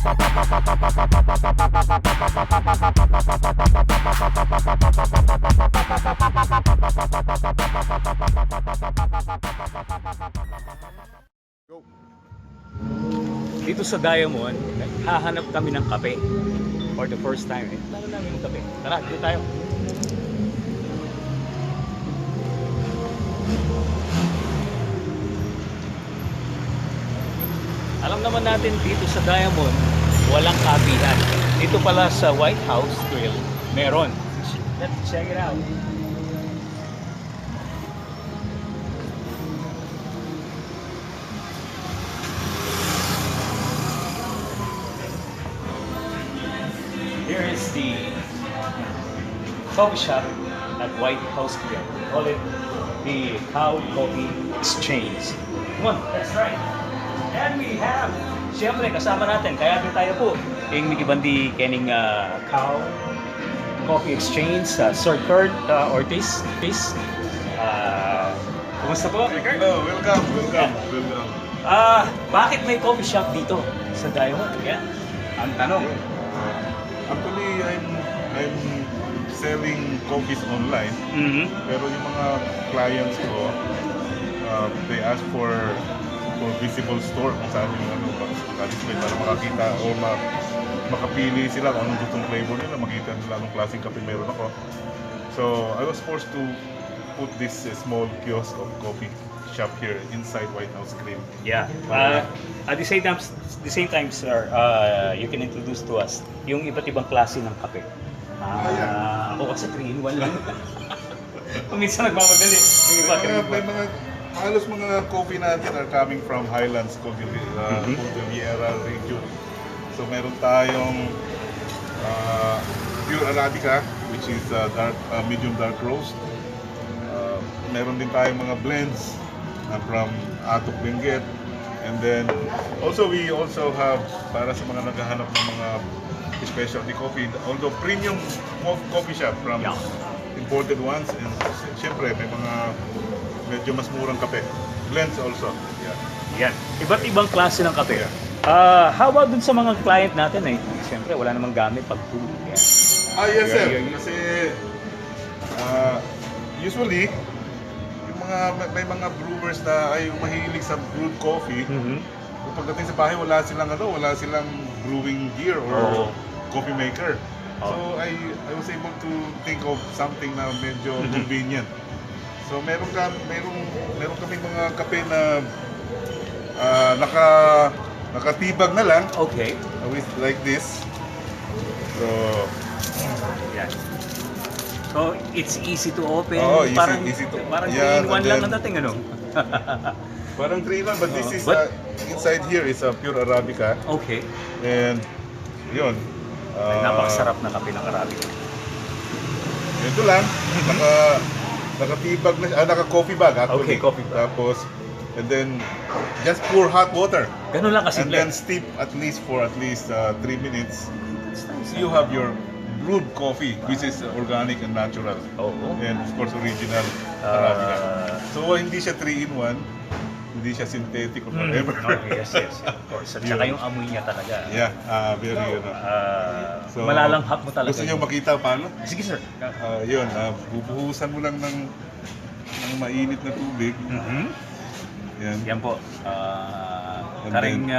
Dito sa Diamond, hahanap kami ng kape. For the first time. Lalo namin yung kape. Tara, dito tayo. Alam naman natin dito sa Diamond, walang kapihan. Dito pala sa White House Grill, meron. Let's check it out. Here is the coffee shop at White House Grill. We call it the Cow Coffee Exchange. Come on, that's right. And we have, siyempre kasama natin, kaya din tayo po, yung Mickey Kening Cow Coffee Exchange, Sir Kurt Ortiz. Kumusta po? Hello, welcome. Bakit may coffee shop dito sa Diamond? Yeah. Ang tanong. Actually, I'm selling coffees online. Pero yung mga clients ko, they ask for visible store kung saan yung display para makakita o makapili sila kung anong gustong flavor nila, makita nila anong klaseng kape meron ako. So I was forced to put this small kiosk of coffee shop here inside White House Grill. Yeah. At the same time, sir, you can introduce to us yung iba't ibang klase ng kape. Ako kasi 3-in-1 lang. Minsan nagmamadali. Yung iba, Halos mga coffee natin are coming from Highlands, Cordillera region. So meron tayong pure Arabica, which is medium dark roast. Meron din tayong mga blends from Atok Benguet. And then we also have, para sa mga naghahanap ng mga specialty coffee, although premium coffee shop from imported ones, and syempre may mga medyo mas murang kape. Blends also. Yan. Iba't ibang klase ng kape. How about dun sa mga client natin siyempre wala namang gamit pag tulog. Yes sir. Kasi usually may mga brewers na ay mahilig sa brewed coffee. Kung pagdating sa bahay wala silang brewing gear or coffee maker. So I was able to think of something na medyo convenient. So meron kami mga kape na nakatibag na lang. Okay. With like this. So yan. So it's easy to open. Easy to. Parang 3-in-1 lang ang dating Parang 3-in-1, but this is inside here is a pure Arabica. Okay. And yun. Napakasarap na kape ng Arabica. Ito lang. Naka-tea bag na, naka-coffee bag actually. Okay, coffee bag. Tapos, and then, just pour hot water. Ganun lang kasimple. And then steep for at least 3 minutes. You have your brewed coffee, which is organic and natural. And of course, original Arabica. So, hindi siya 3-in-1. Hindi siya synthetic or whatever. Yes, of course. At saka yung amoy niya talaga. Yeah, very so, malalanghap mo talaga. Gusto niyo makita paano? Sige sir. Bubuhusan mo lang ng mainit na tubig. Yan po. Karing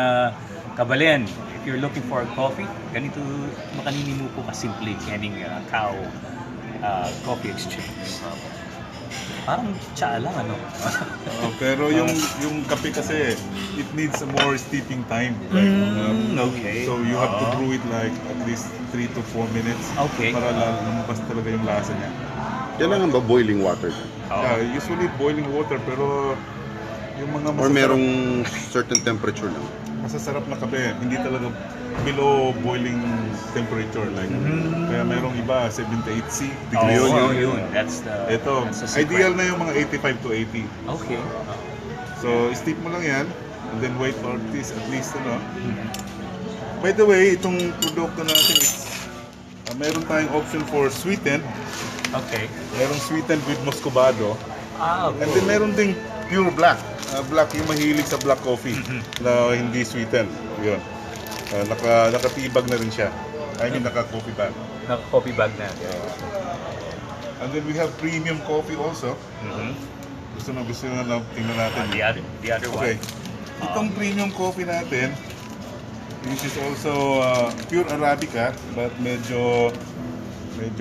Kabalen, if you're looking for a coffee, ganito makanini mo po kasimple Kening Cow Coffee Exchange. Parang tsaa lang pero yung kape kasi it needs a more steeping time. Okay. So you have to brew it like at least 3 to 4 minutes. Okay. Para lumabas talaga yung lasa niya. Kailangan ba boiling water? Usually boiling water, pero yung mga Or merong certain temperature lang? masasarap na kape, hindi talaga below boiling temperature like. Kaya merong iba 78 degrees. Yun. That's the Ideal na yung mga 85 to 80. Okay. So steep mo lang yan and then wait for at least By the way, itong produkto natin is meron tayong option for sweetened. Okay. Merong sweetened with muscovado. Okay. And then meron ding pure black. Black yung mahilig sa black coffee na hindi sweetened. Yun. Nakatibag na rin siya. I mean, naka-coffee bag. Naka-coffee bag na. And then we have premium coffee also. Mhm. Gusto na tingnan natin. The other one. Okay. Itong premium coffee natin, this is also pure Arabica, but medyo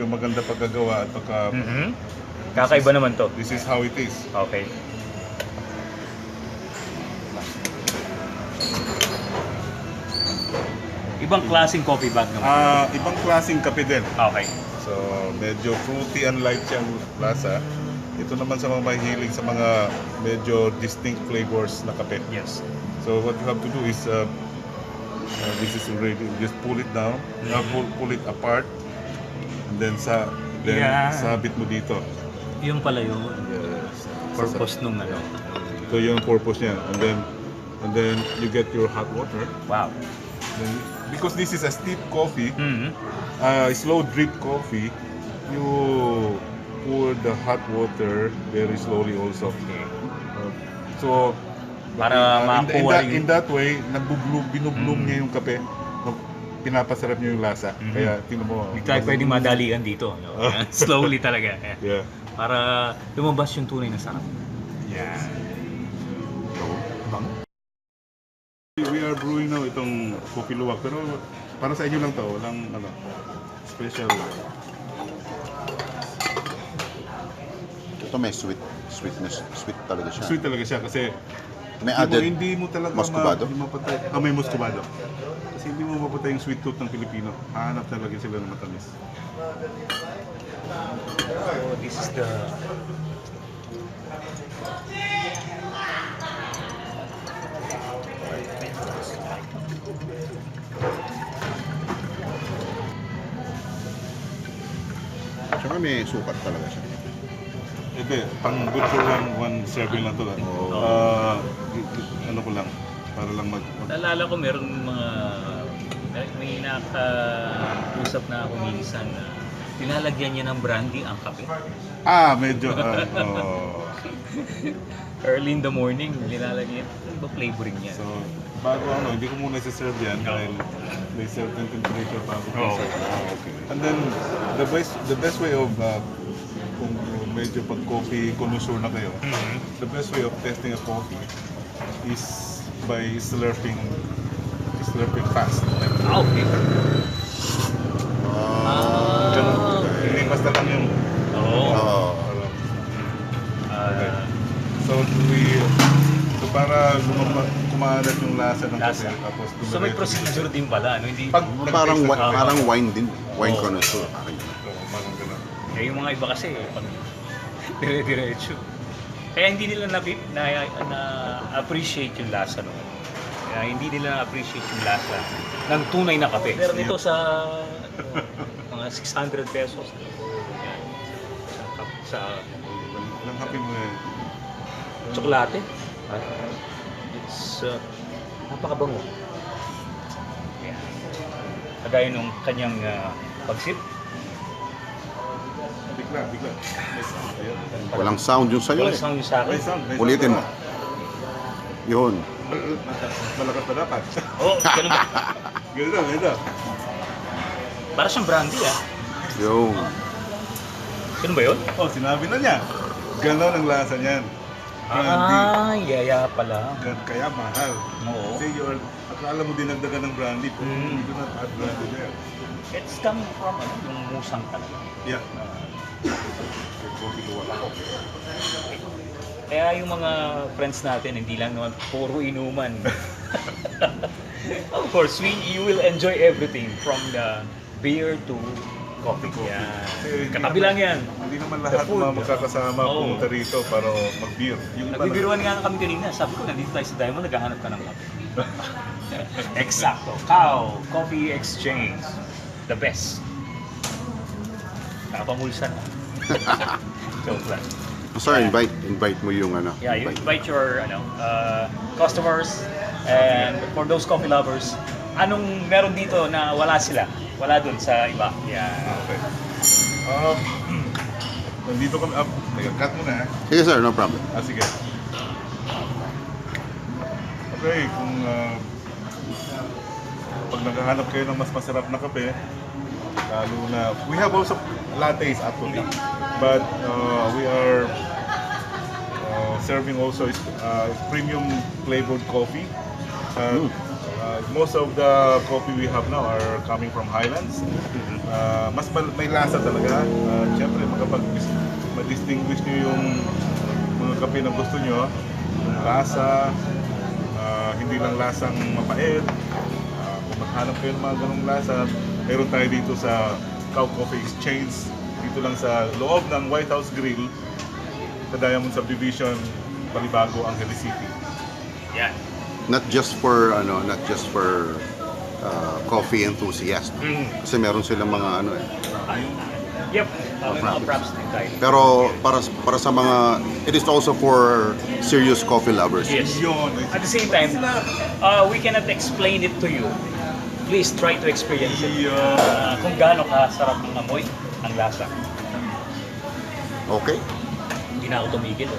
maganda paggagawa at pagka Mhm. Kakaiba naman to. this is how it is. Okay. Ibang klaseng coffee bag naman. Ibang klaseng kape din. Okay. So, medyo fruity and light siyang lasa. Ito naman sa mga mahilig sa mga medyo distinct flavors na kape. Yes. So, what you have to do is, this is already, just pull it down, pull it apart, and then Yeah. sabit mo dito. Yung pala yun. Yes. Purpose nung ano. So, yung purpose niya. And then you get your hot water. Wow. Then, because this is a steep coffee, Mhm. slow drip coffee, you pour the hot water very slowly also. Okay. So, Para makuha in that way, binubloom niya yung kape. Pinapasarap niya yung lasa. Mhm. Kaya, tingnan mo. Hindi tayo pwedeng madalian dito. No? Slowly talaga. Yeah. Para lumabas yung tunay na sarap. Yeah. Bang? We are brewing now itong coffee luwak. Pero para sa inyo lang to. Walang special. Ito may sweetness. Sweet talaga siya. Sweet talaga siya kasi May added hindi mo talaga muscovado? mapatay. May muscovado. Kasi hindi mo mapatay yung sweet tooth ng Pilipino. Hahanap talaga sila ng matamis. So this is the Tsaka may sukat talaga siya. Hindi, pang good for one serving lang to. Ano ko lang, para lang Naalala ko meron may nakausap na ako minsan na tinalagyan niya ng brandy ang kape. medyo, Early in the morning, nilalagyan. Ano ba flavoring niya? so, bago hindi ko muna isa-serve yan dahil may certain temperature bago ko Oh. serve. Okay. And then, the best way of, kung medyo pag coffee connoisseur na kayo, the best way of testing a coffee is by slurping fast. Okay. Ganun. Hindi basta lang yung Oo. Okay. So para kumalat yung lasa ng Lasa. kape tapos So may procedure din pala, no? Hindi Pag Parang wine din. Wine Oo. connoisseur. Parang ganun. parang ganun. yung mga iba kasi pag dire-diretso. Kaya hindi nila na-appreciate yung lasa no. Kaya hindi nila na-appreciate yung lasa ng tunay na kape. Pero dito sa mga 600 pesos sa Nang happy mo eh. tsokolate. It's napakabango. Yeah. Kagaya nung kanyang pagsip. Bigla. May sound. Ayun. Walang sound yung sa'yo Walang eh. sound yung sa May akin. sound. Ulitin mo. Yun. Malakas pa dapat. Oo, ganun ba? Ganun. Para siyang brandy Yun. Ganun ba yun? Oh, sinabi na niya. Ganon ang lasa niyan. Yaya pala. Kaya mahal. Oo. Kasi akala mo dinagdagan ng brandy. Pero Mm. you do not add brandy there. It's coming from yung musang talaga. Yeah. Coffee luwak. Kaya yung mga friends natin, hindi lang naman puro inuman. Of course, you will enjoy everything from the beer to coffee. Yan. Kasi Katabi lang yan. Hindi naman lahat The food. mga magkakasama Oo. pumunta rito para mag-beer. Yung iba Nagbibiruan nga kami kanina. Sabi ko, nandito tayo sa Diamond, naghahanap ka ng kape. Eksakto. Cow Coffee Exchange. The best. Nakapangulsan na. Joke lang. Basta invite mo yung Yeah, you invite your customers and for those coffee lovers, anong meron dito na wala sila? Wala dun sa iba. Yeah. Okay. Nandito kami. Cut mo na. Sige sir, no problem. Sige. Okay, kung pag naghahanap kayo ng mas masarap na kape, lalo na, we have also lattes actually, but we are serving also premium flavored coffee. Most of the coffee we have now are coming from Highlands. Mas may lasa talaga. Siyempre, ma-distinguish nyo yung mga kape na gusto nyo. Yung lasa, hindi lang lasang mapait. Kung maghanap kayo ng mga ganong lasa, meron tayo dito sa Cow Coffee Exchange. Dito lang sa loob ng White House Grill sa Diamond Subdivision, Balibago, Angeles City. Yan. Not just for coffee enthusiast. Kasi meron silang mga ano eh. Yep. May mga props din tayo. Pero para sa mga, it is also for serious coffee lovers. Yes. Yun. At the same time, we cannot explain it to you. Please try to experience it. Kung gaano kasarap ng amoy, ang lasa. Okay? Hindi na ako tumigil.